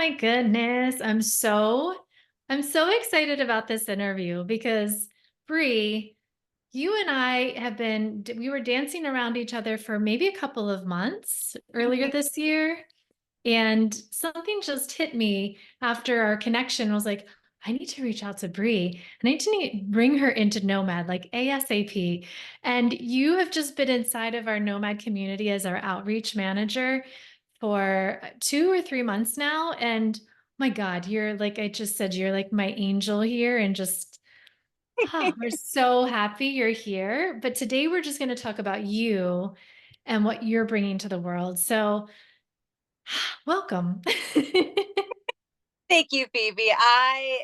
my goodness. I'm so excited about this interview because Bri, you and I we were dancing around each other for maybe a couple of months earlier this year. And something just hit me after our connection. I was like, I need to reach out to Bri. I need to bring her into nOMad like ASAP. And you have just been inside of our nOMad community as our outreach manager for 2 or 3 months now. And my God, you're like I just said, you're like my angel here. And just, we're so happy you're here. But today we're just going to talk about you and what you're bringing to the world. So, welcome. Thank you, Phoebe. I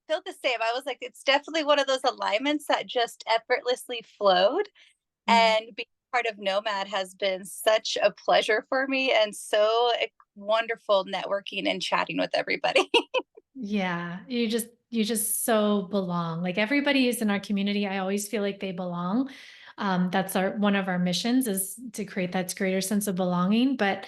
feel the same. I was like, it's definitely one of those alignments that just effortlessly flowed. Mm. And being part of nOMad has been such a pleasure for me and so wonderful networking and chatting with everybody. Yeah, you just so belong. Like everybody who's in our community, I always feel like they belong. That's our one of our missions is to create that greater sense of belonging. But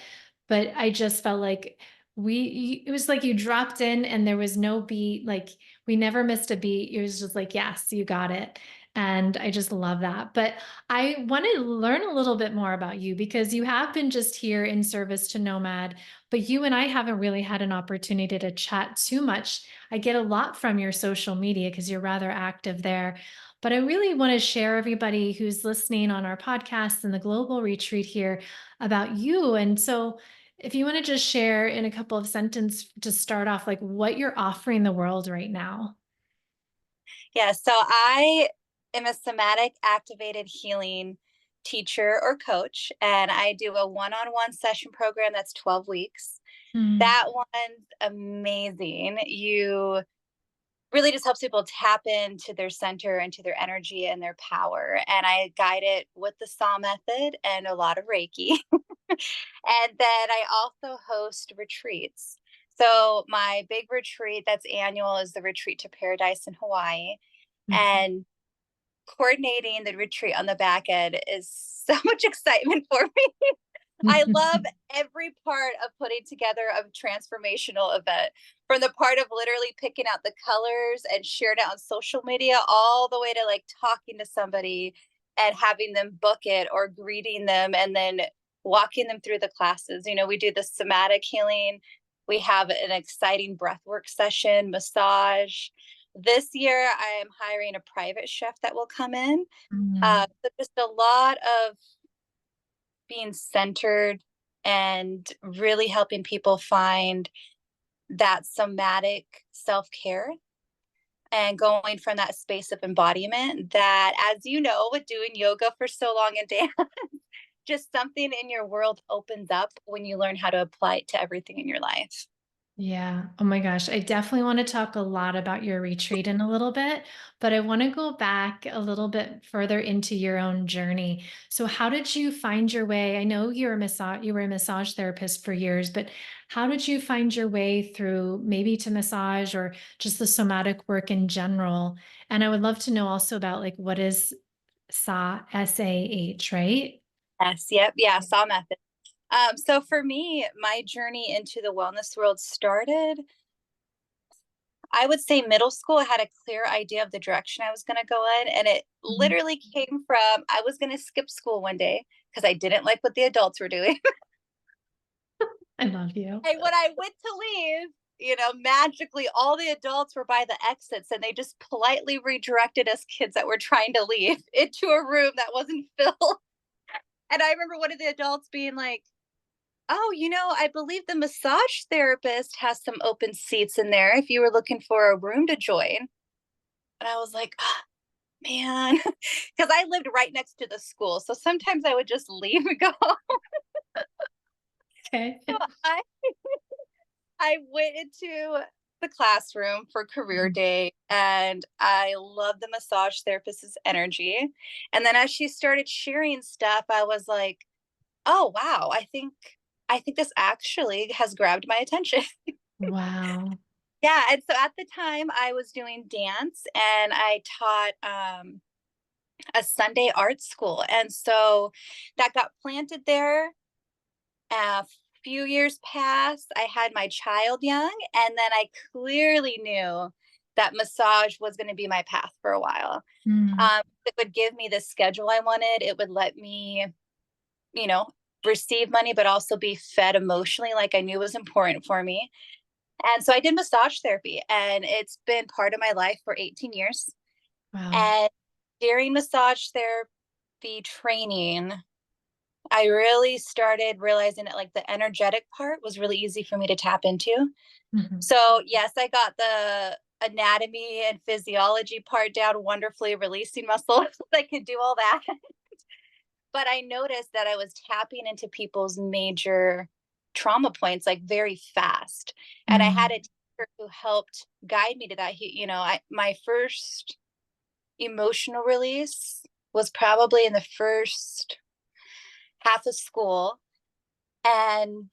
I just felt like it was like you dropped in and there was no beat. Like we never missed a beat. It was just like, yes, you got it. And I just love that. But I want to learn a little bit more about you because you have been just here in service to nOMad, but you and I haven't really had an opportunity to chat too much. I get a lot from your social media because you're rather active there. But I really want to share everybody who's listening on our podcast and the global retreat here about you. And so if you want to just share in a couple of sentences to start off, like what you're offering the world right now. Yeah, so I am a somatic activated healing teacher or coach, and I do a one on one session program that's 12 weeks. Mm. That one's amazing. You really just helps people tap into their center and to their energy and their power. And I guide it with the SAW method and a lot of Reiki. And then I also host retreats. So my big retreat that's annual is the Retreat to Paradise in Hawaii. Mhm. And coordinating the retreat on the back end is so much excitement for me. I love every part of putting together a transformational event, from the part of literally picking out the colors and sharing it on social media, all the way to like talking to somebody and having them book it or greeting them and then walking them through the classes. We do the somatic healing. We have an exciting breathwork session, massage. This year, I am hiring a private chef that will come in. Mm. So just a lot of being centered and really helping people find that somatic self-care and going from that space of embodiment that, as you know, with doing yoga for so long and dance, just something in your world opens up when you learn how to apply it to everything in your life. Yeah. Oh my gosh. I definitely want to talk a lot about your retreat in a little bit, but I want to go back a little bit further into your own journey. So how did you find your way? I know you were a massage therapist for years, but how did you find your way through maybe to massage or just the somatic work in general? And I would love to know also about like what is SAH, right? Yes, yep, yeah, saw method. So for me, my journey into the wellness world started, I would say middle school. I had a clear idea of the direction I was going to go in. And it Mhm. literally came from I was going to skip school one day because I didn't like what the adults were doing. I love you. And when I went to leave, magically all the adults were by the exits and they just politely redirected us kids that were trying to leave into a room that wasn't filled. And I remember one of the adults being like, "Oh, I believe the massage therapist has some open seats in there if you were looking for a room to join." And I was like, "Ah, man," because I lived right next to the school. So sometimes I would just leave and go home. Okay. So I went into the classroom for career day and I love the massage therapist's energy. And then as she started sharing stuff, I was like, "Oh, wow, I think this actually has grabbed my attention." Wow. Yeah, and so at the time I was doing dance and I taught a Sunday art school. And so that got planted there few years passed, I had my child young, and then I clearly knew that massage was gonna be my path for a while. Mm. It would give me the schedule I wanted. It would let me, you know, receive money, but also be fed emotionally, like I knew was important for me. And so I did massage therapy, and it's been part of my life for 18 years. Wow. And during massage therapy training, I really started realizing that like the energetic part was really easy for me to tap into. Mhm. So, yes, I got the anatomy and physiology part down wonderfully, releasing muscles. I could do all that. But I noticed that I was tapping into people's major trauma points like very fast. And I had a Mm. teacher who helped guide me to that. My first emotional release was probably in the first half of school. And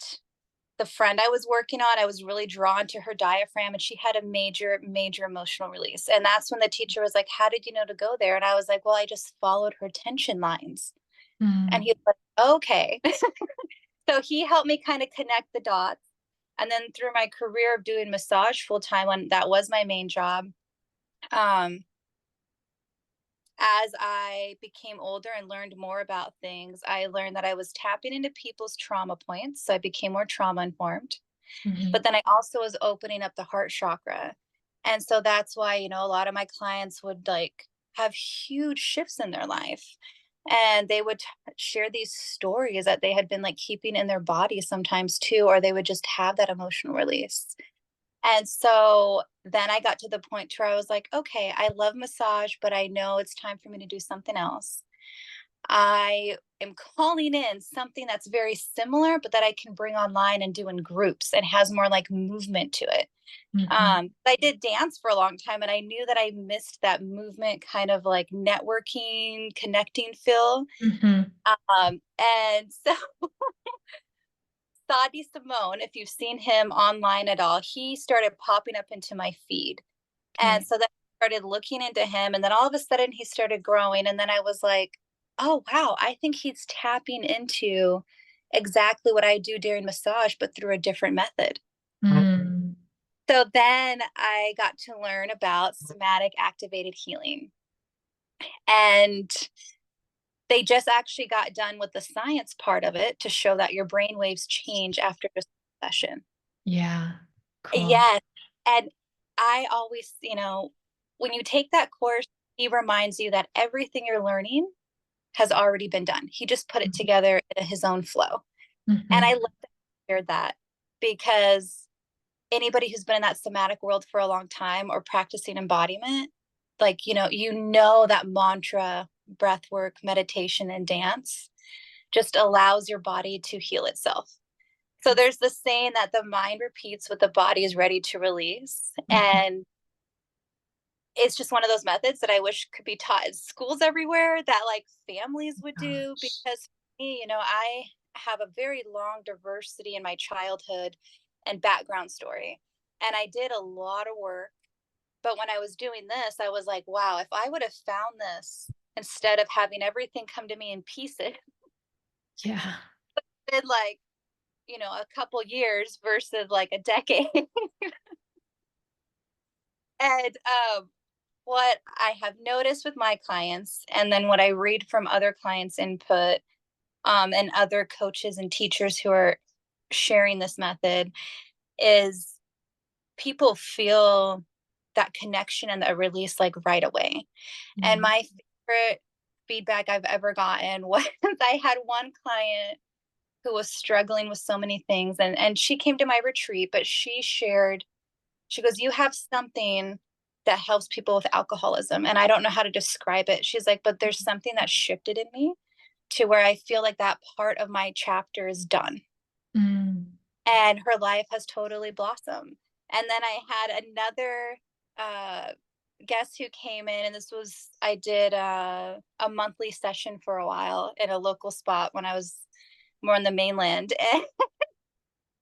the friend I was working on, I was really drawn to her diaphragm, and she had a major, major emotional release. And that's when the teacher was like, "How did you know to go there?" And I was like, "Well, I just followed her tension lines." And Mm. he's like, "Okay." So he helped me kind of connect the dots. And then through my career of doing massage full time, when that was my main job, um, as I became older and learned more about things, I learned that I was tapping into people's trauma points. So I became more trauma informed. But Mhm. then I also was opening up the heart chakra. And so that's why, a lot of my clients would like have huge shifts in their life. And they would share these stories that they had been like keeping in their body sometimes too, or they would just have that emotional release. And so then I got to the point where I was like, okay, I love massage, but I know it's time for me to do something else. I am calling in something that's very similar, but that I can bring online and do in groups and has more like movement to it. Mhm. I did dance for a long time, and I knew that I missed that movement kind of like networking, connecting feel. Mhm. And so Sadi Simone, if you've seen him online at all, he started popping up into my feed. And Okay. so then I started looking into him, and then all of a sudden he started growing. And then I was like, oh, wow, I think he's tapping into exactly what I do during massage, but through a different method. Mm. So then I got to learn about somatic activated healing. And they just actually got done with the science part of it to show that your brain waves change after a session. Yeah. Cool. Yes. And I always, when you take that course, he reminds you that everything you're learning has already been done. He just put it Mhm. together in his own flow. And I Mhm. love that you shared that, because anybody who's been in that somatic world for a long time or practicing embodiment, like, that mantra, breath work, meditation, and dance just allows your body to heal itself. So there's this saying that the mind repeats what the body is ready to release. Mhm. And it's just one of those methods that I wish could be taught in schools everywhere, that like families would do. Gosh. Because for me, I have a very long diversity in my childhood and background story. And I did a lot of work. But when I was doing this, I was like, wow, if I would have found this instead of having everything come to me in pieces Yeah. in like, a couple years versus like a decade. And what I have noticed with my clients, and then what I read from other clients' input, and other coaches and teachers who are sharing this method, is people feel that connection and the release like right away. And Mm. my favorite feedback I've ever gotten was I had one client who was struggling with so many things, and she came to my retreat, but she goes, "You have something that helps people with alcoholism, and I don't know how to describe it." She's like, "But there's something that shifted in me to where I feel like that part of my chapter is done." Mm. And her life has totally blossomed. And then I had another uh, guest who came in, and I did a monthly session for a while in a local spot when I was more on the mainland. And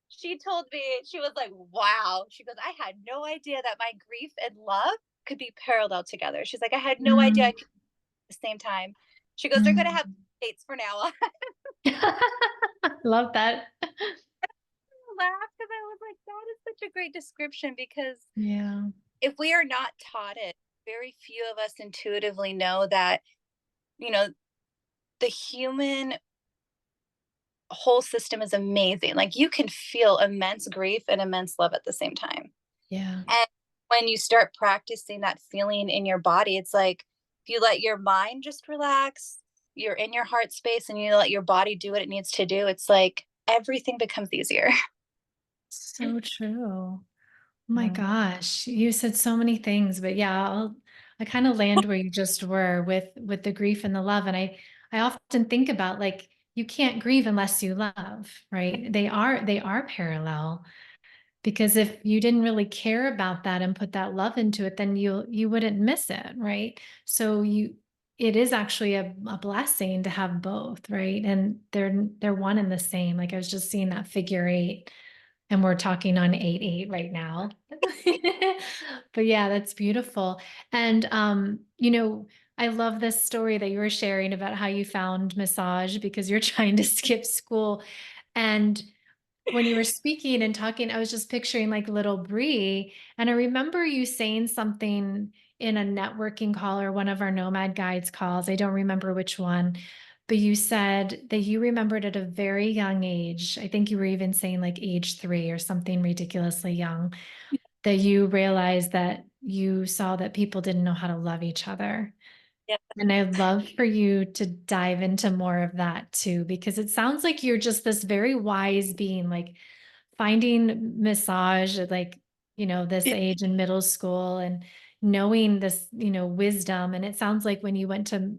she told me, she was like, wow. She goes, I had no idea that my grief and love could be parallel together. She's like, I had no idea I Mm. could at the same time. She goes, they're going to Mm. have dates for now on. Love that. was like, that is such a great description because Yeah. if we are not taught it, very few of us intuitively know that, you know, the human whole system is amazing. Like you can feel immense grief and immense love at the same time. Yeah. And when you start practicing that feeling in your body, it's like if you let your mind just relax, you're in your heart space and you let your body do what it needs to do, it's like everything becomes easier. So true. Oh my Mm. gosh, you said so many things, but yeah, I kind of land where you just were with the grief and the love. And I often think about like you can't grieve unless you love, right? They are parallel because if you didn't really care about that and put that love into it, then you wouldn't miss it, right? So it is actually a blessing to have both, right? And they're one and the same. Like I was just seeing that figure eight and we're talking on 8-8 right now. But yeah, that's beautiful. And I love this story that you were sharing about how you found massage because you're trying to skip school. And when you were speaking and talking, I was just picturing like little Bri. And I remember you saying something in a networking call or one of our nOMad guides calls. I don't remember which one, but you said that you remembered at a very young age. I think you were even saying like age 3 or something ridiculously young, that you realized that you saw that people didn't know how to love each other. Yeah. And I'd love for you to dive into more of that too, because it sounds like you're just this very wise being, like finding massage at like, this age in middle school and knowing this, wisdom. And it sounds like when you went to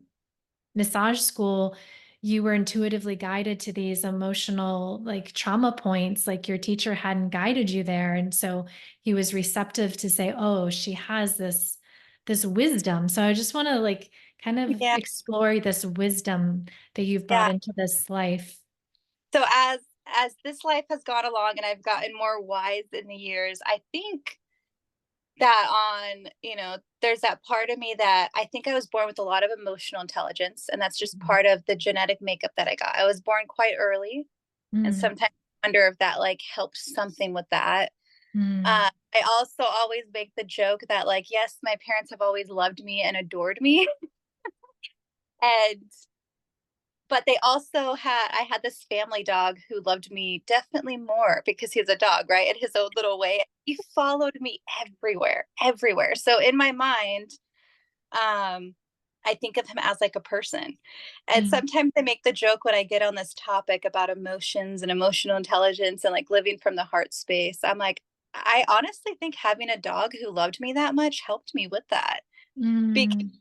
massage school, you were intuitively guided to these emotional like trauma points, like your teacher hadn't guided you there. And so he was receptive to say, oh, she has this wisdom. So I just want to like kind of Yeah. explore this wisdom that you've brought Yeah. into this life. So as this life has gone along and I've gotten more wise in the years, I think that there's that part of me that I think I was born with a lot of emotional intelligence, and that's just Mhm. part of the genetic makeup that I got. I was born quite early, and Mm, sometimes I wonder if that like helped something with that. mm, I also always make the joke that like, yes, my parents have always loved me and adored me, and but they also had this family dog who loved me definitely more because he's a dog, right? In his own little way. He followed me everywhere, everywhere. So in my mind, um, I think of him as like a person. And mm, sometimes I make the joke when I get on this topic about emotions and emotional intelligence and like living from the heart space. I'm like, I honestly think having a dog who loved me that much helped me with that. Because mm,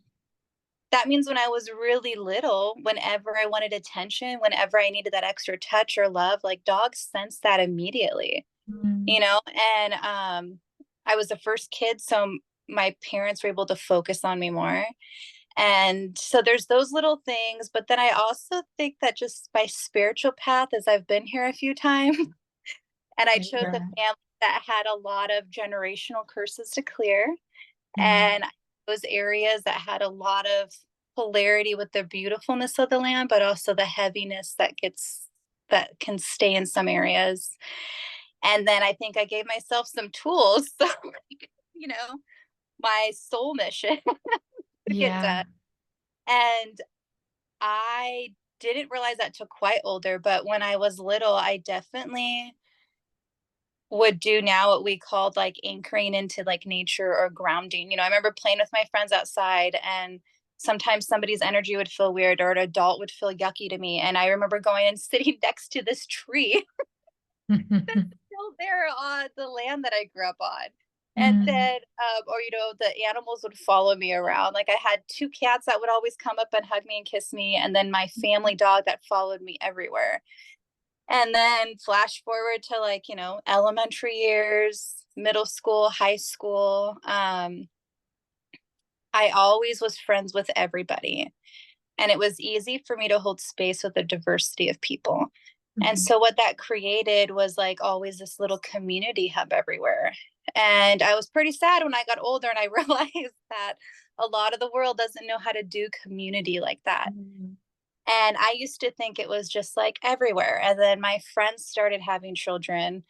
that means when I was really little, whenever I wanted attention, whenever I needed that extra touch or love, like dogs sense that immediately, mm, you know? And I was the first kid, so my parents were able to focus on me more. And so there's those little things, but then I also think that just my spiritual path, as I've been here a few times, and I chose a yeah, family that had a lot of generational curses to clear, mm, and those areas that had a lot of polarity with the beautifulness of the land, but also the heaviness that can stay in some areas. And then I think I gave myself some tools, so you know, my soul mission to get yeah, done. And I didn't realize that till quite older, but when I was little, I definitely would do now what we called like anchoring into like nature or grounding. I remember playing with my friends outside, and sometimes somebody's energy would feel weird or an adult would feel yucky to me. And I remember going and sitting next to this tree still there on the land that I grew up on. And mm, then, the animals would follow me around. Like I had two cats that would always come up and hug me and kiss me, and then my family dog that followed me everywhere. And then flash forward to like, elementary years, middle school, high school. I always was friends with everybody. And it was easy for me to hold space with a diversity of people. And mhm, so what that created was like always this little community hub everywhere. And I was pretty sad when I got older and I realized that a lot of the world doesn't know how to do community like that. mm, And I used to think it was just like everywhere. And then my friends started having children,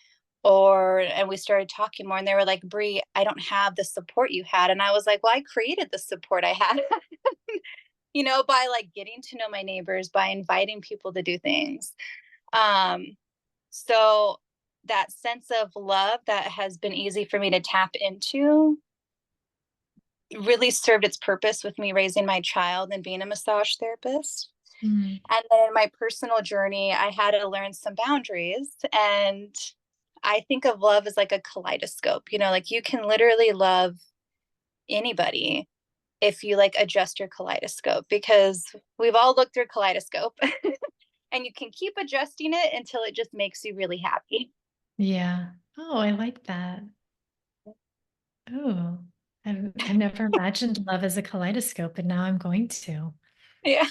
and we started talking more, and they were like, Bri, I don't have the support you had. And I was like, well, I created the support I had, by like getting to know my neighbors, by inviting people to do things. Um, so that sense of love that has been easy for me to tap into really served its purpose with me raising my child and being a massage therapist. Mm. And then in my personal journey, I had to learn some boundaries. And I think of love as like a kaleidoscope, like you can literally love anybody if you like adjust your kaleidoscope, because we've all looked through a kaleidoscope and you can keep adjusting it until it just makes you really happy. Yeah. Oh, I like that. Oh, I've never imagined love as a kaleidoscope, and now I'm going to. Yeah.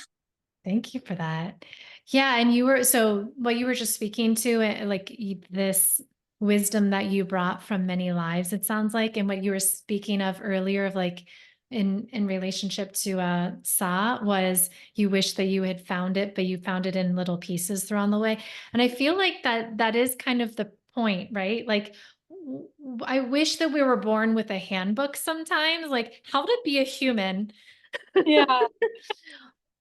Thank you for that. Yeah, and you were so what you were just speaking to, like this wisdom that you brought from many lives, it sounds like, and what you were speaking of earlier of like in relationship to Sa was you wish that you had found it, but you found it in little pieces throughout the way. And I feel like that is kind of the point, right? Like I wish that we were born with a handbook sometimes, like how to be a human. Yeah.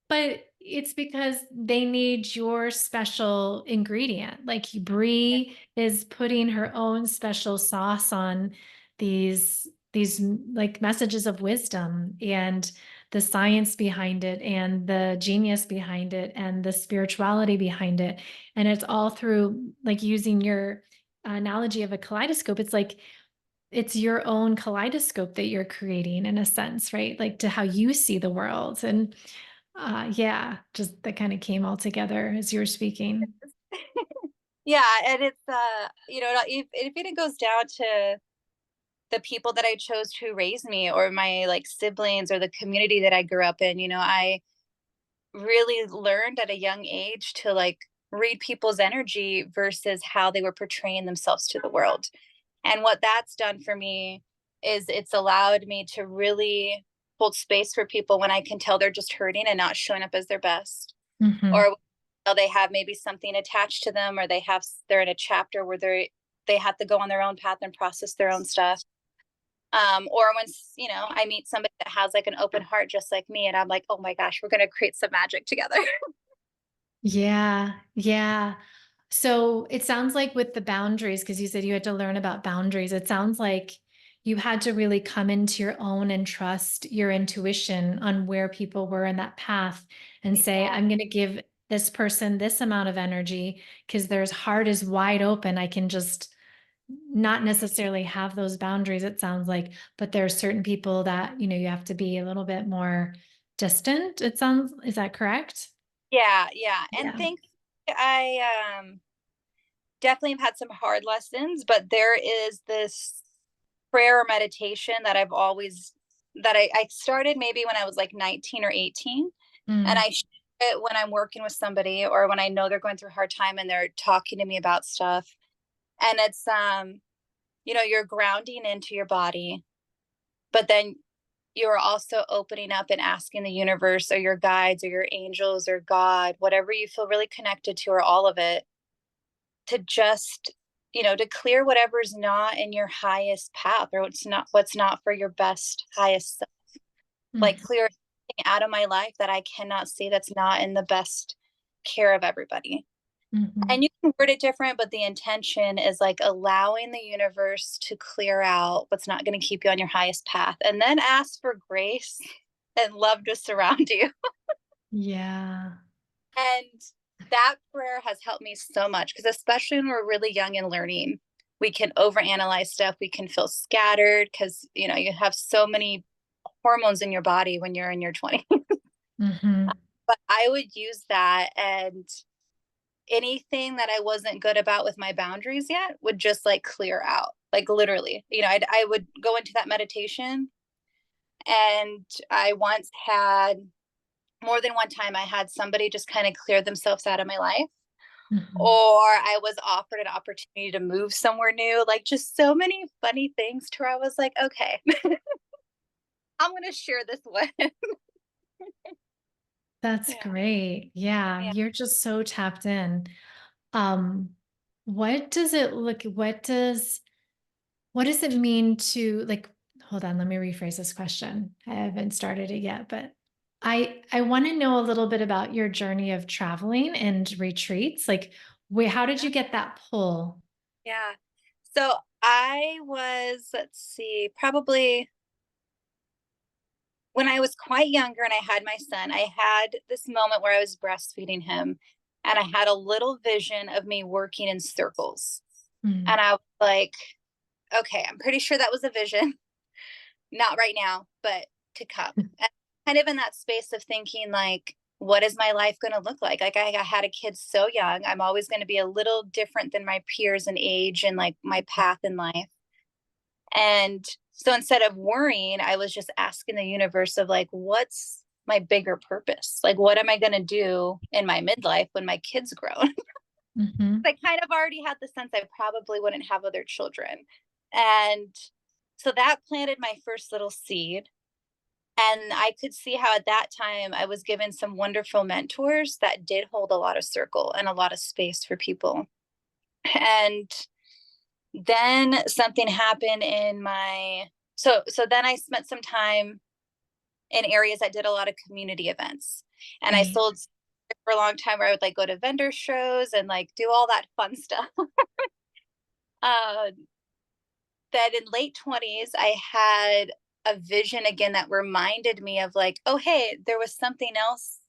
But it's because they need your special ingredient. Like Brie is putting her own special sauce on like messages of wisdom and the science behind it and the genius behind it and the spirituality behind it. And it's all through like using your analogy of a kaleidoscope. It's like it's your own kaleidoscope that you're creating in a sense, right? Like to how you see the world. And yeah, just that kind of came all together as you were speaking. Yeah. And it's, if it goes down to the people that I chose to raise me, or my like siblings, or the community that I grew up in, I really learned at a young age to like read people's energy versus how they were portraying themselves to the world. And what that's done for me is it's allowed me to really hold space for people when I can tell they're just hurting and not showing up as their best, Hmm. or they have maybe something attached to them, or they're in a chapter where they have to go on their own path and process their own stuff. Or when I meet somebody that has like an open heart just like me, and I'm like, oh my gosh, we're gonna create some magic together. Yeah, yeah. So it sounds like with the boundaries, because you said you had to learn about boundaries, it sounds like you had to really come into your own and trust your intuition on where people were in that path and say, Yeah. I'm going to give this person this amount of energy because their heart is wide open. I can just not necessarily have those boundaries, it sounds like, but there are certain people that, you have to be a little bit more distant. It sounds, is that correct? Yeah, yeah. And Yeah. think I definitely have had some hard lessons, but there is this prayer or meditation that I started maybe when I was like 19 or 18. And Mm, I share it when I'm working with somebody, or when I know they're going through a hard time and they're talking to me about stuff. And it's you're grounding into your body, but then you're also opening up and asking the universe, or your guides, or your angels, or God, whatever you feel really connected to, or all of it, to just to clear whatever's not in your highest path, or what's not for your best highest self. Like mm, clear everything out of my life that I cannot see, that's not in the best care of everybody. mhm. And you can word it different, but the intention is like allowing the universe to clear out what's not going to keep you on your highest path, and then ask for grace and love to surround you. Yeah. And that prayer has helped me so much, because especially when we're really young and learning, we can overanalyze stuff. We can feel scattered because you have so many hormones in your body when you're in your 20s. Mhm. But I would use that, and anything that I wasn't good about with my boundaries yet would just like clear out. Like literally, I would go into that meditation, and I once had more than one time I had somebody just kind of clear themselves out of my life, or Mhm. I was offered an opportunity to move somewhere new. Like just so many funny things to where I was like, okay, I'm going to share this with. That's Yeah. great. Yeah, Yeah. you're just so tapped in. Um, What does it look what does it mean to like hold on, let me rephrase this question. I haven't started it yet, but I want to know a little bit about your journey of traveling and retreats. Like, how did you get that pull? Yeah. So I was, let's see, probably when I was quite younger and I had my son, I had this moment where I was breastfeeding him and I had a little vision of me working in circles. Mm, And I was like, okay, I'm pretty sure that was a vision. Not right now, but to come. And kind of in that space of thinking, like, what is my life going to look like? Like, I had a kid so young. I'm always going to be a little different than my peers in age and like my path in life. And so instead of worrying, I was just asking the universe of like, what's my bigger purpose? Like, what am I going to do in my midlife when my kid's grown? mhm, I kind of already had the sense I probably wouldn't have other children. And so that planted my first little seed. And I could see how at that time I was given some wonderful mentors that did hold a lot of circle and a lot of space for people. And then something happened in my so then I spent some time in areas that did a lot of community events. And I right. sold for a long time where I would like go to vendor shows and like do all that fun stuff. Uh, then in late 20s, I had a vision again that reminded me of like, oh, hey, there was something else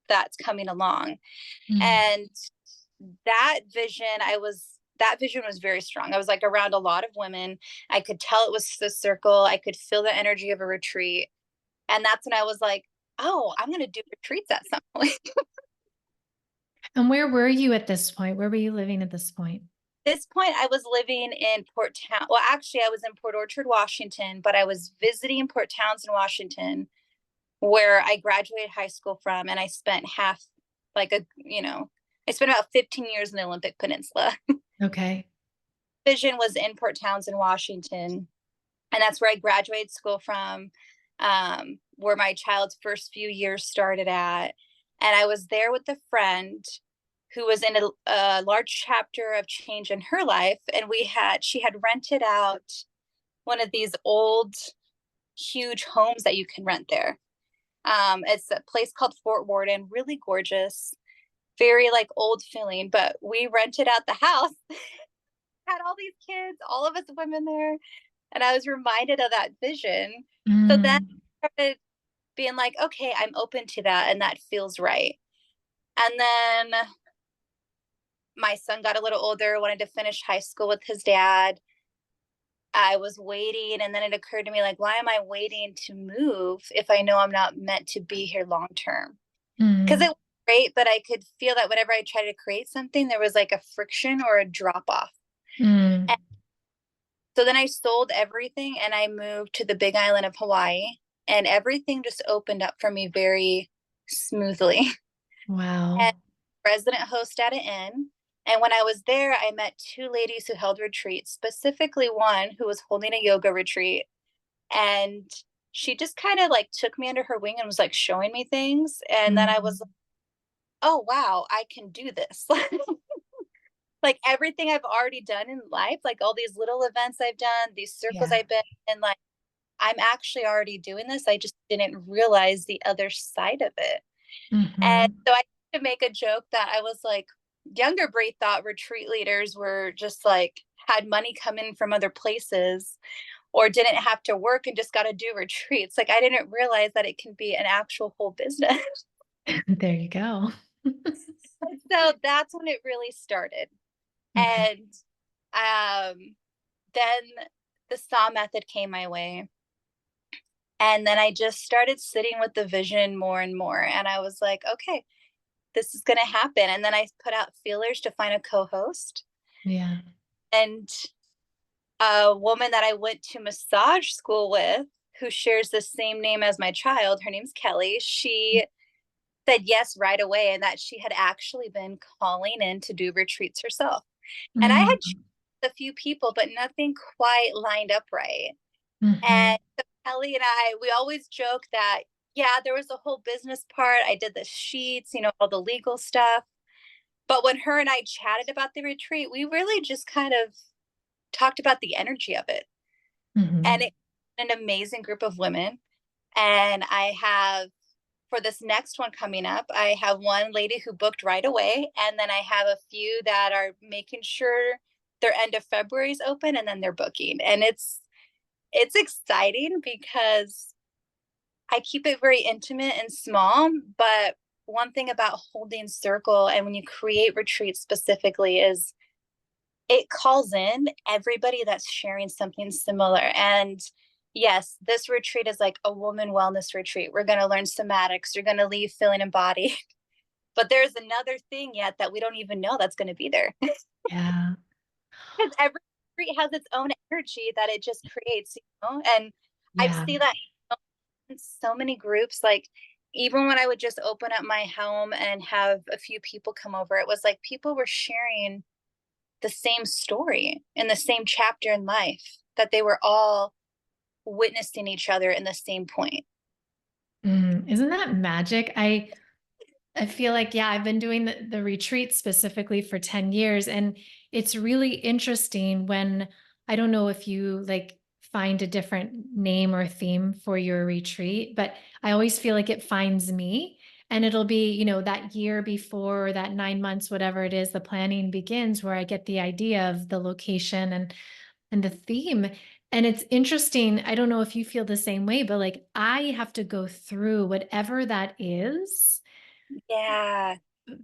that's coming along. Mm, And that vision was very strong. I was like around a lot of women. I could tell it was the circle. I could feel the energy of a retreat. And that's when I was like, oh, I'm going to do retreats at some point. and where were you at this point? Where were you living at this point? This point, I was living in Port Town. Well, actually, I was in Port Orchard, Washington, but I was visiting Port Townsend, Washington, where I graduated high school from, and I spent I spent about 15 years in the Olympic Peninsula. Okay. Vision was in Port Townsend, Washington, and that's where I graduated school from, where my child's first few years started at. And I was there with a friend who was in a large chapter of change in her life, and she had rented out one of these old, huge homes that you can rent there. It's a place called Fort Worden, really gorgeous, very like old feeling. But we rented out the house, had all these kids, all of us women there, and I was reminded of that vision. So then Mm, I started being like, okay, I'm open to that, and that feels right. And then my son got a little older, wanted to finish high school with his dad. I was waiting, and then it occurred to me, like, why am I waiting to move if I know I'm not meant to be here long term? Because it mm, was great, but I could feel that whenever I tried to create something, there was like a friction or a drop off. And mm. so then I sold everything and I moved to the big island of Hawaii, and everything just opened up for me very smoothly. And Wow. resident host at an inn. And when I was there, I met two ladies who held retreats, specifically one who was holding a yoga retreat. And she just kind of like took me under her wing and was like showing me things. And then I was like, Mm, oh, wow, I can do this. Like everything I've already done in life, like all these little events I've done, these circles yeah. I've been in, like I'm actually already doing this. I just didn't realize the other side of it. And Mhm. so I to make a joke that I was like, younger Bri thought retreat leaders were just like had money come in from other places or didn't have to work and just got to do retreats. Like I didn't realize that it can be an actual whole business. There you go. So that's when it really started. Okay. And then the saw method came my way. And then I just started sitting with the vision more and more. And I was like, okay, this is going to happen. And then I put out feelers to find a co host. Yeah. And a woman that I went to massage school with, who shares the same name as my child, her name's Kelly, she said yes right away, and that she had actually been calling in to do retreats herself. And I had Mm, a few people, but nothing quite lined up right. And mhm. so Kelly and I, we always joke that, yeah, there was a whole business part. I did the sheets, all the legal stuff. But when her and I chatted about the retreat, we really just kind of talked about the energy of it. And Mhm. it's an amazing group of women. And I have, for this next one coming up, I have one lady who booked right away. And then I have a few that are making sure their end of February is open and then they're booking. And it's exciting because I keep it very intimate and small, but one thing about holding circle and when you create retreats specifically is it calls in everybody that's sharing something similar. And yes, this retreat is like a woman wellness retreat. We're going to learn somatics. You're going to leave feeling embodied. But there's another thing yet that we don't even know that's going to be there. Yeah. Because every retreat has its own energy that it just creates, you know? And I've Yeah. seen that in so many groups. Like, even when I would just open up my home and have a few people come over, it was like people were sharing the same story in the same chapter in life, that they were all witnessing each other in the same point. Isn't that magic? I feel like, yeah, I've been doing the retreat specifically for 10 years. And it's really interesting when I don't know if you like find a different name or theme for your retreat, but I always feel like it finds me. And it'll be, that year before or that 9 months, whatever it is, the planning begins where I get the idea of the location and the theme. And it's interesting. I don't know if you feel the same way, but like I have to go through whatever that is Yeah.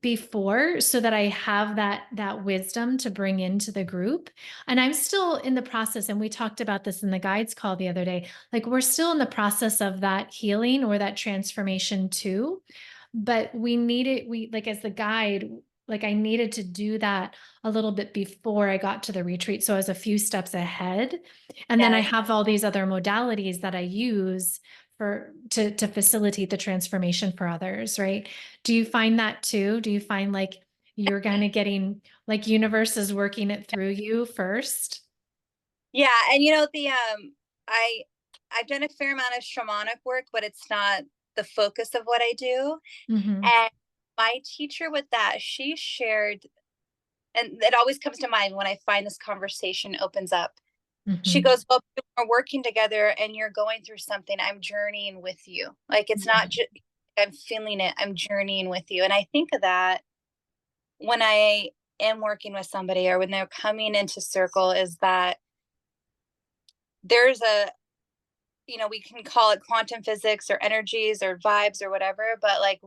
before so that I have that wisdom to bring into the group. And I'm still in the process, and we talked about this in the guides call the other day. Like we're still in the process of that healing or that transformation too. But we needed, we like as the guide, like I needed to do that a little bit before I got to the retreat. So I was a few steps ahead. And then I Yes. have all these other modalities that I use for to facilitate the transformation for others, right? Do you find that too? Do you find like you're kind of getting like universe is working it through you first? Yeah. And I I've done a fair amount of shamanic work, but it's not the focus of what I do. Hmm. And my teacher with that, she shared, and it always comes to mind when I find this conversation opens up. She Hmm. goes, well, we're working together and you're going through something. I'm journeying with you. Like, it's Yeah. not just, I'm feeling it. I'm journeying with you. And I think of that when I am working with somebody or when they're coming into circle, is that there's we can call it quantum physics or energies or vibes or whatever, but like,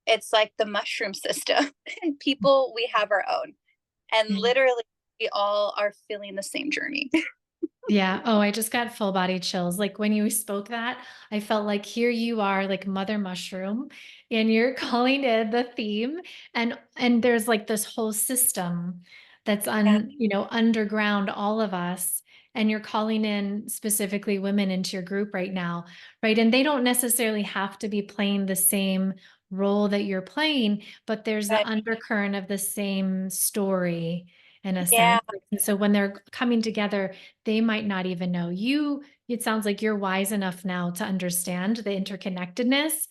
it's like the mushroom system. And people, we have our own. And Yeah. literally, we all are feeling the same journey. Yeah. Oh, I just got full body chills. Like when you spoke that, I felt like here you are, like Mother Mushroom, and you're calling it the theme. And there's like this whole system that's Yeah. underground all of us. And you're calling in specifically women into your group right now, right? And they don't necessarily have to be playing the same role that you're playing, but there's the But undercurrent of the same story in a yeah. sense. And so when they're coming together, they might not even know you. It sounds like you're wise enough now to understand the interconnectedness,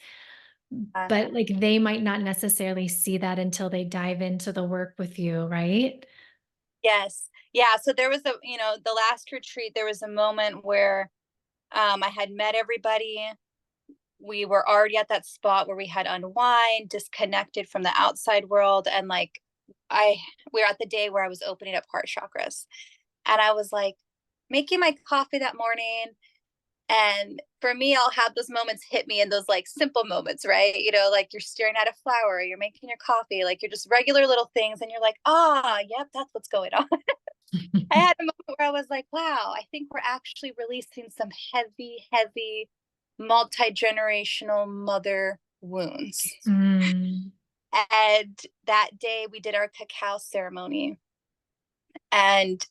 but like they might not necessarily see that until they dive into the work with you, right? Yes. Yeah. So there was the last retreat, there was a moment where I had met everybody. We were already at that spot where we had unwind, disconnected from the outside world. And like, I, we were at the day where I was opening up heart chakras. And I was like making my coffee that morning. And for me, I'll have those moments hit me in those like simple moments, right? Like you're staring at a flower, you're making your coffee, like you're just regular little things. And you're like, ah, yep, that's what's going on. I had a moment where I was like, wow, I think we're actually releasing some heavy, heavy, multi generational mother wounds. Mm. And that day we did our cacao ceremony. And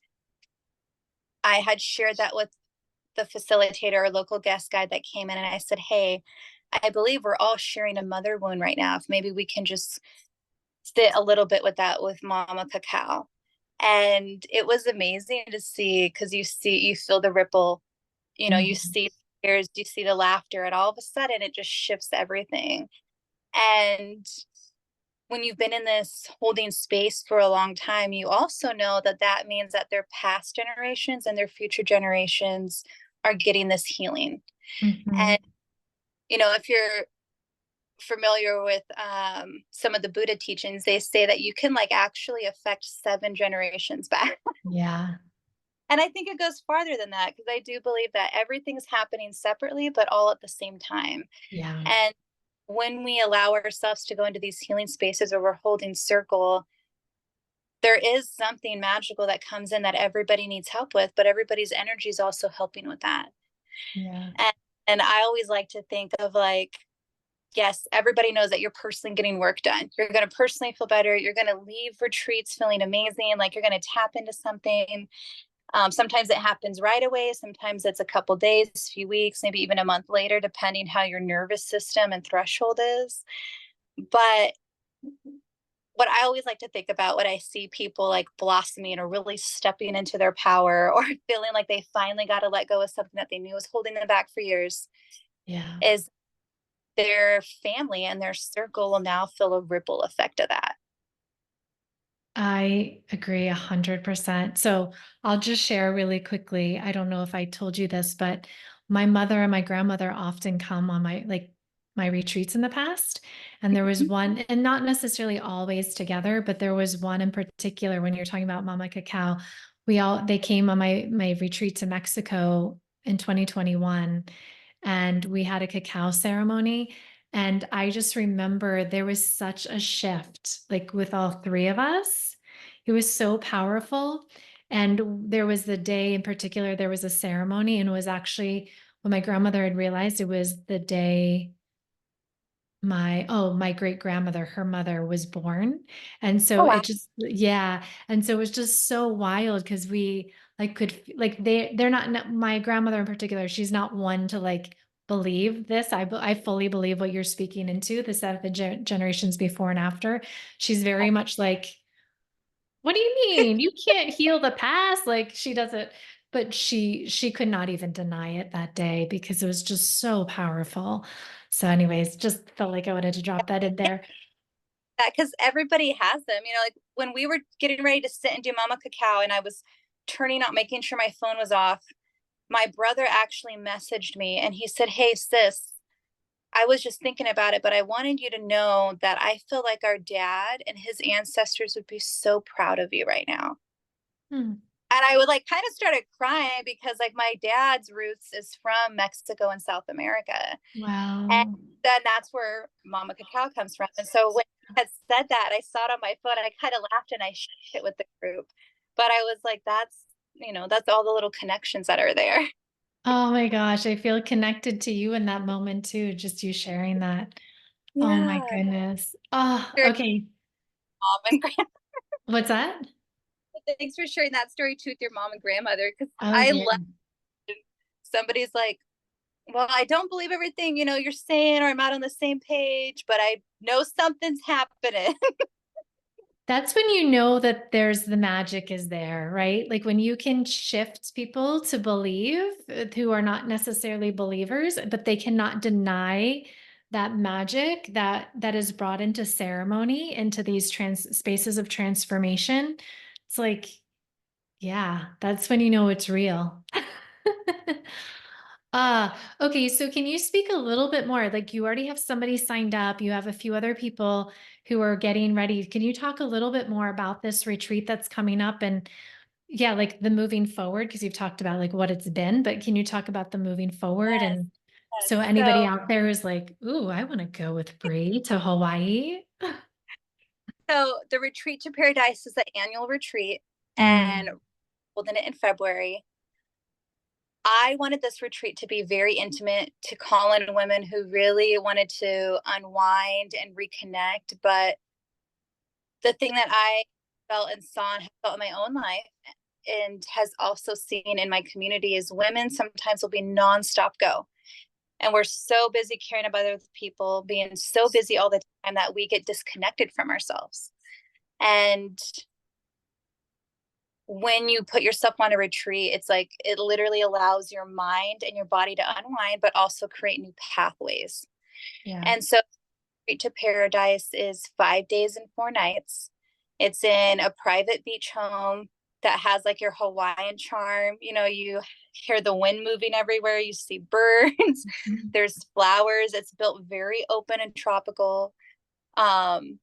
I had shared that with the facilitator or local guest guide that came in. And I said, hey, I believe we're all sharing a mother wound right now. If maybe we can just sit a little bit with that with Mama Cacao. And it was amazing to see, because you feel the ripple, you Mhm. see tears, you see the laughter, and all of a sudden it just shifts everything. And when you've been in this holding space for a long time, you also know that that means that their past generations and their future generations are getting this healing. Mhm. And, if you're familiar with some of the Buddha teachings, they say that you can like actually affect 7 generations back. Yeah. And I think it goes farther than that because I do believe that everything's happening separately, but all at the same time. Yeah. And when we allow ourselves to go into these healing spaces where we're holding circle, there is something magical that comes in that everybody needs help with, but everybody's energy is also helping with that. Yeah. And, and I always like to think of like, yes, everybody knows that you're personally getting work done. You're going to personally feel better. You're going to leave retreats feeling amazing. Like you're going to tap into something. Sometimes it happens right away. Sometimes it's a couple days, a few weeks, maybe even a month later, depending how your nervous system and threshold is. But what I always like to think about when I see people like blossoming or really stepping into their power or feeling like they finally got to let go of something that they knew was holding them back for years Yeah. is their family and their circle will now feel a ripple effect of that. I agree 100%. So I'll just share really quickly. I don't know if I told you this, but my mother and my grandmother often come on my retreats in the past. And there was one, and not necessarily always together, but there was one in particular when you're talking about Mama Cacao. They came on my retreat to Mexico in 2021, and we had a cacao ceremony. And I just remember there was such a shift, like with all three of us. It was so powerful. And there was the day in particular, there was a ceremony, and it was actually when my grandmother had realized it was the day my great grandmother, her mother was born. And Oh, so wow. it just, yeah. And so it was just so wild because we like like they're not, my grandmother in particular, she's not one to like believe this. I fully believe what you're speaking into, the generations before and after. She's very much like, what do you mean? You can't heal the past. Like she doesn't, but she could not even deny it that day because it was just so powerful. So anyways, just felt like I wanted to drop that in there. That because everybody has them. Like when we were getting ready to sit and do Mama Cacao and I was turning out, making sure my phone was off, my brother actually messaged me and he said, "Hey, sis, I was just thinking about it, but I wanted you to know that I feel like our dad and his ancestors would be so proud of you right now." Hmm. And I would like kind of started crying because like my dad's roots is from Mexico and South America. And Wow. then that's where Mama Cacao comes from. And so when he had said that, I saw it on my phone. I kind of laughed and I shared it with the group. But I was like, that's all the little connections that are there. Oh my gosh, I feel connected to you in that moment too, just you sharing that. Oh my Yeah. goodness. Oh, Your okay. mom and grandma. What's that? Thanks for sharing that story too with your mom and grandmother because Oh I yeah. love somebody's like, well, I don't believe everything, you're saying, or I'm not on the same page, but I know something's happening. That's when you know that there's the magic is there, right? Like when you can shift people to believe who are not necessarily believers, but they cannot deny that magic that is brought into ceremony, into these spaces of transformation. It's like, yeah, that's when you know it's real. Okay. So can you speak a little bit more? Like you already have somebody signed up, you have a few other people who are getting ready. Can you talk a little bit more about this retreat that's coming up and yeah, like the moving forward? Because you've talked about like what it's been, but can you talk about the moving forward? Yes, And yes. so anybody So, out there is like, ooh, I want to go with Bri to Hawaii. so the retreat to paradise is the annual retreat, and Mm, holding it in February. I wanted this retreat to be very intimate, to call in women who really wanted to unwind and reconnect. But the thing that I felt and saw and have felt in my own life and has also seen in my community is women sometimes will be nonstop go. And we're so busy caring about other people, being so busy all the time that we get disconnected from ourselves. And when you put yourself on a retreat, it's like it literally allows your mind and your body to unwind, but also create new pathways. yeah. And so Retreat to Paradise is 5 days and 4 nights. It's in a private beach home that has like your Hawaiian charm. You know, you hear the wind moving everywhere, you see birds, Mhm. there's flowers. It's built very open and tropical. Um,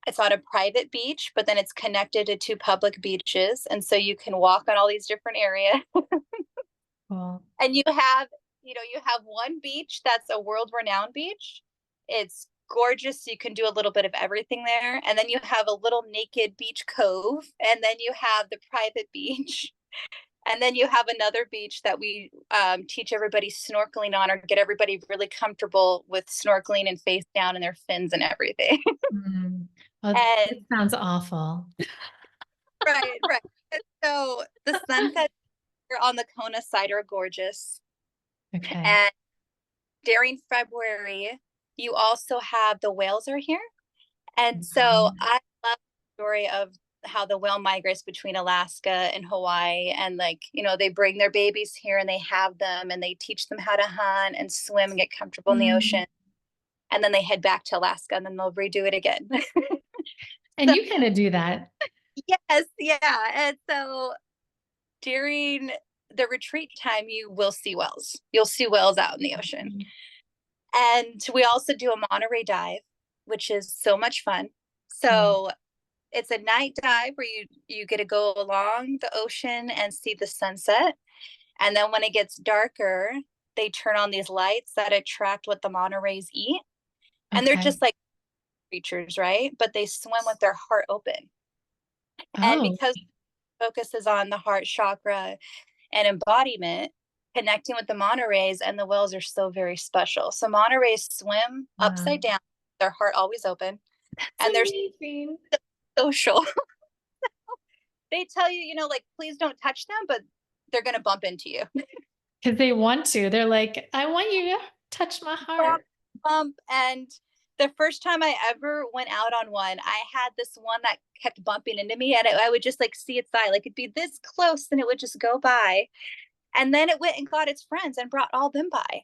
it's on a private beach, but then it's connected to two public beaches. And so you can walk on all these different areas. Cool. And you have one beach that's a world renowned beach. It's gorgeous. So you can do a little bit of everything there. And then you have a little naked beach cove. And then you have the private beach. And then you have another beach that we teach everybody snorkeling on, or get everybody really comfortable with snorkeling and face down in their fins and everything. Mm. Oh, that And sounds awful. right, right. And so the sunsets on the Kona side are gorgeous. Okay. And during February, you also have the whales are here. And so Mhm. I love the story of how the whale migrates between Alaska and Hawaii. And like, they bring their babies here and they have them and they teach them how to hunt and swim and get comfortable in the Mm. ocean. And then they head back to Alaska and then they'll redo it again. And So, you kind of do that. yes, yeah. And so during the retreat time, you will see whales. You'll see whales out in the ocean. Mhm. And we also do a Monterey dive, which is so much fun. Cool. So it's a night dive where you get to go along the ocean and see the sunset. And then when it gets darker, they turn on these lights that attract what the Montereys eat. And they're Okay. just like creatures, right? But they swim with their heart open. And Oh, because focus is on the heart chakra and embodiment, connecting with the Montereys and the whales are so very special. So Montereys swim wow. upside down, their heart always open, That's and they're amazing. social. They tell you, like, please don't touch them, but they're going to bump into you. Because they want to. They're like, I want you to touch my Bump, heart. bump. And the first time I ever went out on one, I had this one that kept bumping into me, and I would just like see its eye, like it'd be this close and it would just go by. And then it went and got its friends and brought all them by.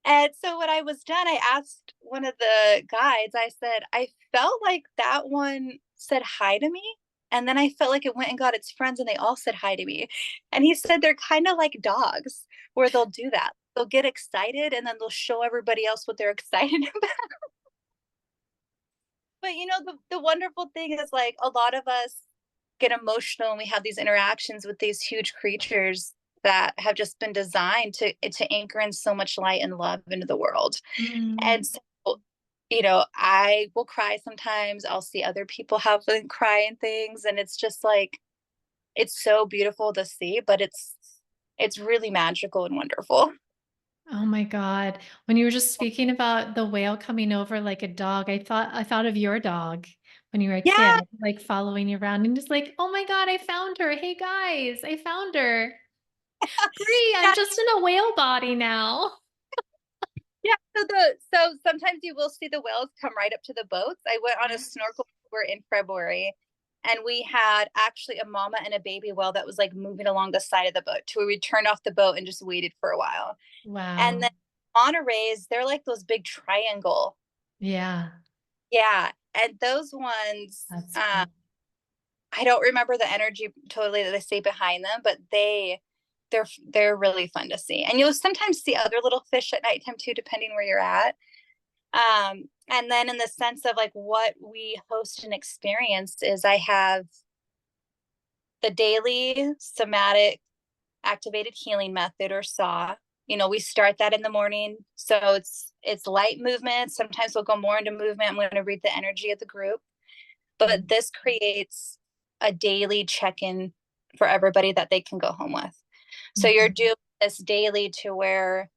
And so when I was done, I asked one of the guides, I said, I felt like that one said hi to me. And then I felt like it went and got its friends and they all said hi to me. And he said they're kind of like dogs where they'll do that. They'll get excited and then they'll show everybody else what they're excited about. But the wonderful thing is like a lot of us get emotional and we have these interactions with these huge creatures that have just been designed to anchor in so much light and love into the world. Mm. And so, I will cry sometimes. I'll see other people have them cry and things, and it's just like it's so beautiful to see, but it's really magical and wonderful. Oh my God. When you were just speaking about the whale coming over like a dog, I thought of your dog when you were a kid, Yeah, like following you around and just like, oh my God, I found her. Hey guys, I found her. Bri, I'm yeah, just in a whale body now. yeah. So sometimes you will see the whales come right up to the boats. I went on a snorkel tour in February, and we had actually a mama and a baby whale that was like moving along the side of the boat to where we turned off the boat and just waited for a while. And Wow. then Monterey's, they're like those big triangle. Yeah, Yeah. And those ones, that's cool. I don't remember the energy totally that they say behind them, but they're really fun to see. And you'll sometimes see other little fish at nighttime too, depending where you're at. And then in the sense of like what we host and experience is I have the daily somatic activated healing method, or SAW. We start that in the morning. So it's light movement. Sometimes we'll go more into movement. I'm going to read the energy of the group. But this creates a daily check-in for everybody that they can go home with. So you're Mhm. doing this daily to where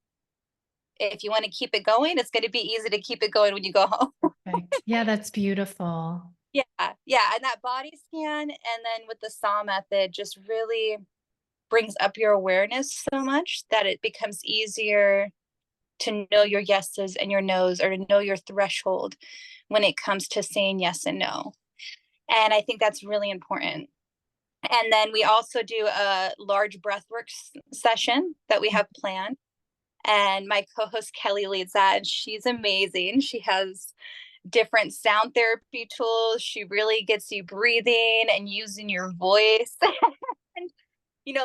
if you want to keep it going, it's going to be easy to keep it going when you go home. Perfect. Yeah, that's beautiful. Yeah. Yeah. And that body scan, and then with the SAW method, just really brings up your awareness so much that it becomes easier to know your yeses and your nos, or to know your threshold when it comes to saying yes and no. And I think that's really important. And then we also do a large breathwork session that we have planned. And my co-host Kelly leads that, and she's amazing. She has different sound therapy tools. She really gets you breathing and using your voice and,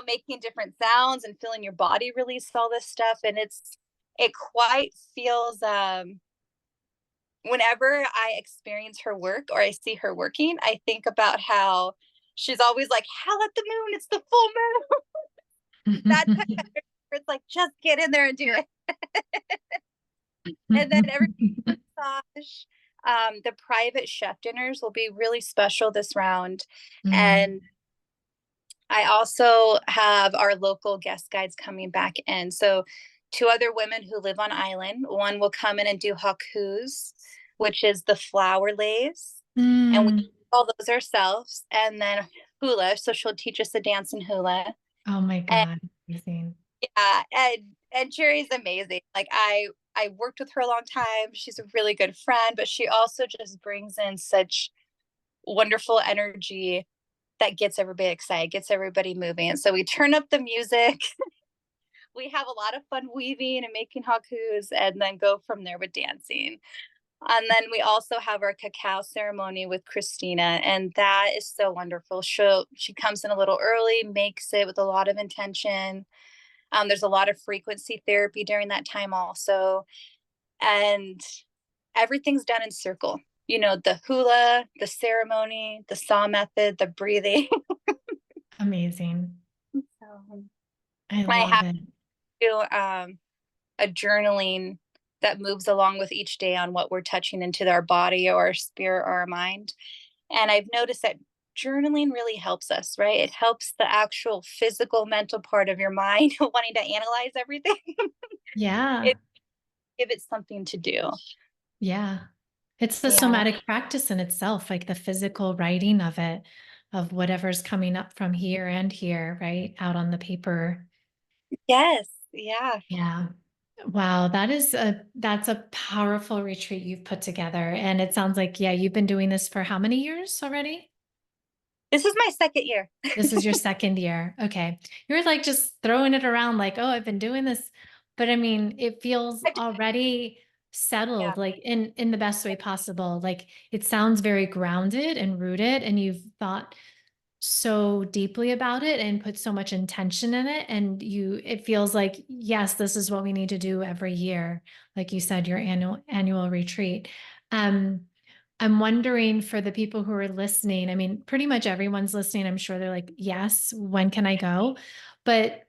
making different sounds and feeling your body release all this stuff. And it quite feels, whenever I experience her work or I see her working, I think about how she's always like, hell at the moon, it's the full moon. That type of energy where it's like, just get in there and do it. And then every massage, the private chef dinners will be really special this round. Mm. And I also have our local guest guides coming back in. So two other women who live on island. One will come in and do hakus, which is the flower lace. And we do Mm. all those ourselves. And then hula. So she'll teach us to dance in hula. Oh my And God. Amazing. yeah, and Jerry's amazing. Like I worked with her a long time. She's a really good friend, but she also just brings in such wonderful energy that gets everybody excited, gets everybody moving. And so we turn up the music. We have a lot of fun weaving and making hakus, and then go from there with dancing. And then we also have our cacao ceremony with Christina, and that is so wonderful. She comes in a little early, makes it with a lot of intention. There's a lot of frequency therapy during that time also, and everything's done in circle. The hula, the ceremony, the saw method, the breathing. Amazing. So I I love have it. to do a journaling that moves along with each day on what we're touching into our body or our spirit or our mind. And I've noticed that journaling really helps us, right? It helps the actual physical, mental part of your mind wanting to analyze everything. Yeah. It give it something to do. Yeah. It's the Yeah. somatic practice in itself, like the physical writing of it, of whatever's coming up from here and here, right? Out on the paper. Yes. Yeah. Yeah. Wow, that's a powerful retreat you've put together. And it sounds like, yeah, you've been doing this for how many years already? This is my second year. This is your second year. Okay. You're like just throwing it around like, oh, I've been doing this. But I mean, it feels already Yeah. settled, like in the best way possible. Like it sounds very grounded and rooted, and you've thought so deeply about it and put so much intention in it. And it feels like, yes, this is what we need to do every year. Like you said, your annual retreat. Um, I'm wondering for the people who are listening, I mean, pretty much everyone's listening. I'm sure they're like, yes, when can I go? But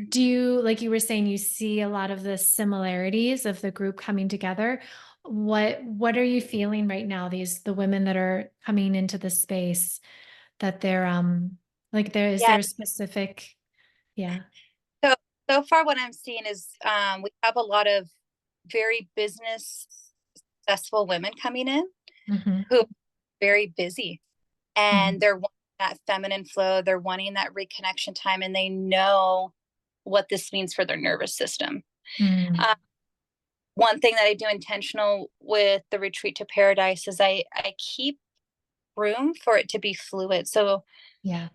do you, like you were saying, you see a lot of the similarities of the group coming together. What are you feeling right now? The women that are coming into the space that they're like is Yeah. there a specific, yeah. So so far what I'm seeing is we have a lot of very business successful women coming in Hmm. who are very busy, and Hmm. they're wanting that feminine flow, they're wanting that reconnection time, and they know what this means for their nervous system. Mm. Uh, One thing that I do intentional with the retreat to paradise is I keep room for it to be fluid. So Yeah.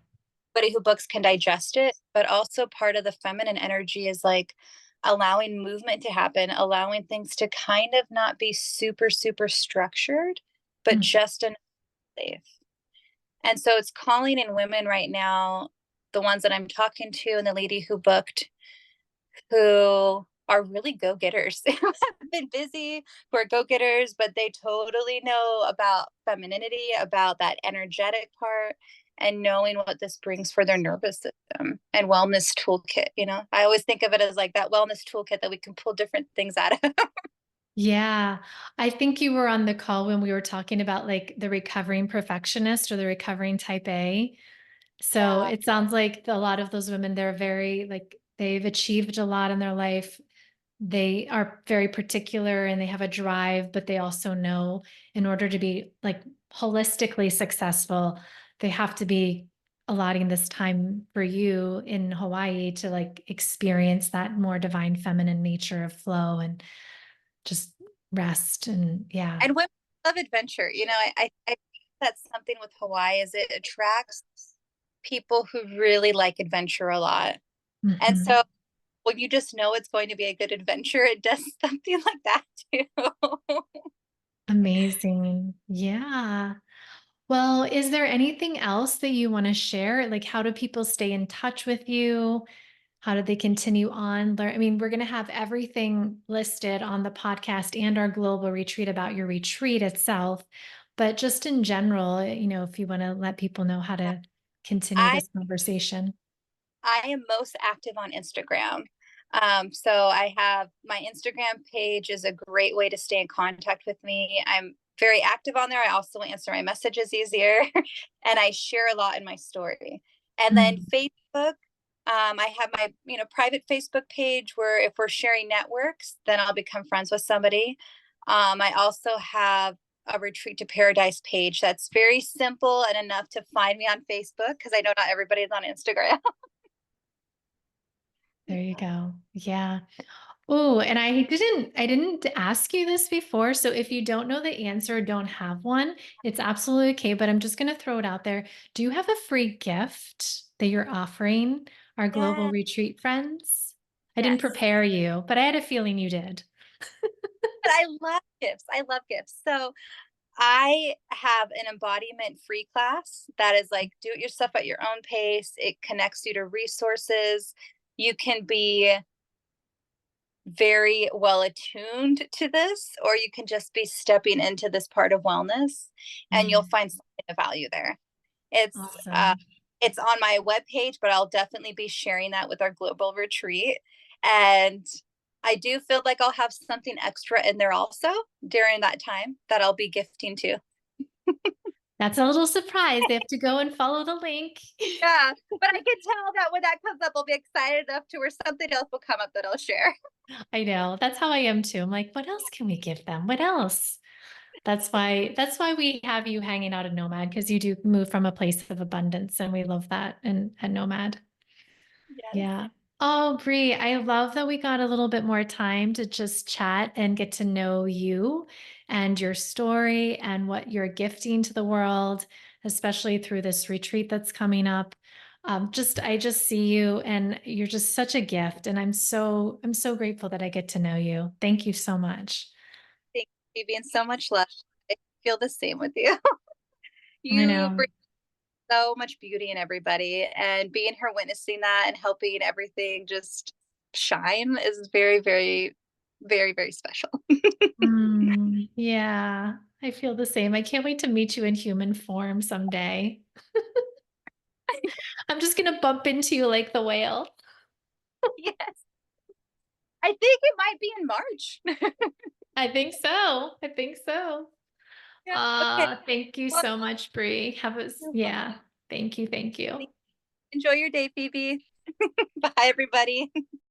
anybody who books can digest it, but also part of the feminine energy is like allowing movement to happen, allowing things to kind of not be super, super structured, but Mm. just enough safe. And so it's calling in women right now, the ones that I'm talking to and the lady who booked, who are really go getters, who have been busy, who are go getters, but they totally know about femininity, about that energetic part, and knowing what this brings for their nervous system and wellness toolkit. I always think of it as like that wellness toolkit that we can pull different things out of. Yeah. I think you were on the call when we were talking about like the recovering perfectionist or the recovering type A. So Yeah. it sounds like a lot of those women, they're very like they've achieved a lot in their life. They are very particular and they have a drive, but they also know in order to be like holistically successful, they have to be allotting this time for you in Hawaii to like experience that more divine feminine nature of flow and just rest. And yeah. And women love adventure. I think that's something with Hawaii is it attracts people who really like adventure a lot. And Hmm. so when you just know it's going to be a good adventure, it does something like that too. Amazing. Yeah. Well, is there anything else that you want to share? Like, how do people stay in touch with you? How do they continue on? I mean, we're going to have everything listed on the podcast and our global retreat about your retreat itself. But just in general, if you want to let people know how to continue I this conversation. I am most active on Instagram. So I have my Instagram page is a great way to stay in contact with me. I'm very active on there. I also answer my messages easier and I share a lot in my story. And then Mm, Facebook, I have my private Facebook page where if we're sharing networks, then I'll become friends with somebody. I also have a retreat to paradise page that's very simple and enough to find me on Facebook because I know not everybody's on Instagram. there you go. Yeah. Oh, and I didn't ask you this before, so if you don't know the answer, don't have one, it's absolutely okay, but I'm just going to throw it out there. Do you have a free gift that you're offering our global Yeah. retreat friends? I didn't Yes. prepare you, but I had a feeling you did. But I love gifts. I love gifts. So I have an embodiment free class that is like do it yourself at your own pace. It connects you to resources. You can be very well attuned to this, or you can just be stepping into this part of wellness and you'll Mm, find something of value there. It's awesome. it's on my webpage, but I'll definitely be sharing that with our global retreat. And I do feel like I'll have something extra in there also during that time that I'll be gifting to. That's a little surprise. They have to go and follow the link. Yeah, but I can tell that when that comes up, I'll be excited enough to where something else will come up that I'll share. I know. That's how I am too. I'm like, what else can we give them? What else? That's why we have you hanging out at nOMad because you do move from a place of abundance and we love that and at nOMad. Yes. Yeah. Oh, Bri, I love that we got a little bit more time to just chat and get to know you and your story and what you're gifting to the world, especially through this retreat that's coming up. I just see you and you're just such a gift. And I'm so grateful that I get to know you. Thank you so much. Thank you, being so much love. I feel the same with you. I You know. bring so much beauty in everybody, and being here witnessing that and helping everything just shine is very, very, very, very special. Yeah, I feel the same. I can't wait to meet you in human form someday. I'm just gonna bump into you like the whale. Yes. I think it might be in March. I think so. I think so. Yeah. Okay. Thank you Well, so much, Bri. Yeah. Thank you. Thank you. enjoy your day, Phoebe. Bye, everybody.